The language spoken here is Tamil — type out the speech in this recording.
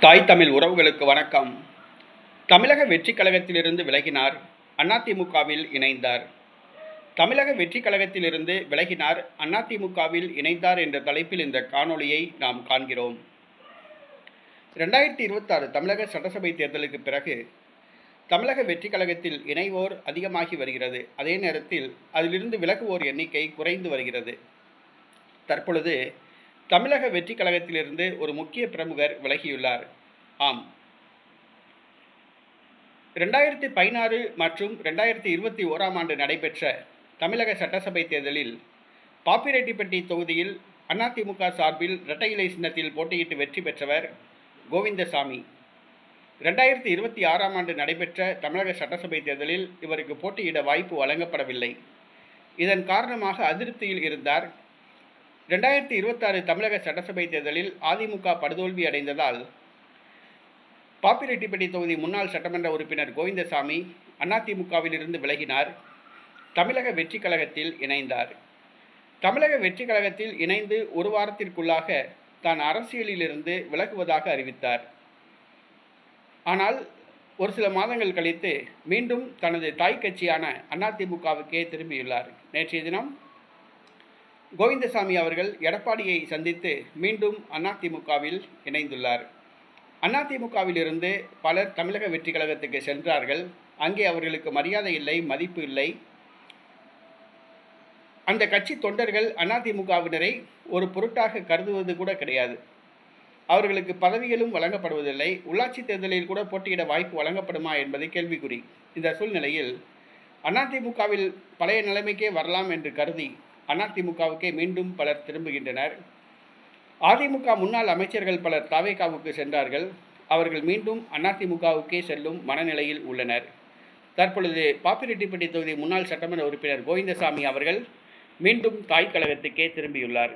தாய் தமிழ் உறவுகளுக்கு வணக்கம். தமிழக வெற்றிக் கழகத்திலிருந்து விலகினார், அதிமுகவில் இணைந்தார். தமிழக வெற்றிக் கழகத்திலிருந்து விலகினார், அதிமுகவில் இணைந்தார் என்ற தலைப்பில் இந்த காணொளியை நாம் காண்கிறோம். 2026 தமிழக சட்டசபை தேர்தலுக்கு பிறகு தமிழக வெற்றிக் கழகத்தில் இணைவோர் அதிகமாகி வருகிறது. அதே நேரத்தில் அதிலிருந்து விலகுவோர் எண்ணிக்கை குறைந்து வருகிறது. தற்பொழுது தமிழக வெற்றிக் கழகத்திலிருந்து ஒரு முக்கிய பிரமுகர் விலகியுள்ளார். ஆம், 2016 மற்றும் 2021 ஆண்டு நடைபெற்ற தமிழக சட்டசபை தேர்தலில் பாப்பிரெட்டிப்பட்டி தொகுதியில் அதிமுக சார்பில் இரட்டை இலை சின்னத்தில் போட்டியிட்டு வெற்றி பெற்றவர் கோவிந்தசாமி. 2026 ஆண்டு நடைபெற்ற தமிழக சட்டசபை தேர்தலில் இவருக்கு போட்டியிட வாய்ப்பு வழங்கப்படவில்லை. இதன் காரணமாக அதிருப்தியில் இருந்தார். 2026 தமிழக சட்டசபை தேர்தலில் அதிமுக படுதோல்வி அடைந்ததால் பாப்பிரெட்டிப்பட்டி தொகுதி முன்னாள் சட்டமன்ற உறுப்பினர் கோவிந்தசாமி அதிமுகவில் இருந்து விலகினார். தமிழக வெற்றிக் கழகத்தில் இணைந்தார். தமிழக வெற்றிக் கழகத்தில் இணைந்து ஒரு வாரத்திற்குள்ளாக தான் அரசியலிலிருந்து விலகுவதாக அறிவித்தார். ஆனால் ஒரு சில மாதங்கள் கழித்து மீண்டும் தனது தாய் கட்சியான அதிமுகவுக்கே திரும்பியுள்ளார். நேற்றைய தினம் கோவிந்தசாமி அவர்கள் எடப்பாடியை சந்தித்து மீண்டும் அதிமுகவில் இணைந்துள்ளார். அதிமுகவில் இருந்து பலர் தமிழக வெற்றிக் கழகத்துக்கு சென்றார்கள். அங்கே அவர்களுக்கு மரியாதை இல்லை, மதிப்பு இல்லை. அந்த கட்சி தொண்டர்கள் அதிமுகவினரை ஒரு பொருட்டாக கருதுவது கூட கிடையாது. அவர்களுக்கு பதவிகளும் வழங்கப்படுவதில்லை. உள்ளாட்சி தேர்தலில் கூட போட்டியிட வாய்ப்பு வழங்கப்படுமா என்பது கேள்விக்குறி. இந்த சூழ்நிலையில் அதிமுகவில் பழைய நிலைமைக்கே வரலாம் என்று கருதி அதிமுகவுக்கே மீண்டும் பலர் திரும்புகின்றனர். அதிமுக முன்னாள் அமைச்சர்கள் பலர் தவேகாவுக்கு சென்றார்கள். அவர்கள் மீண்டும் அதிமுகவுக்கே செல்லும் மனநிலையில் உள்ளனர். தற்பொழுது பாப்பிரெட்டிப்பட்டி தொகுதி முன்னாள் சட்டமன்ற உறுப்பினர் கோவிந்தசாமி அவர்கள் மீண்டும் தாய் கழகத்துக்கே திரும்பியுள்ளார்.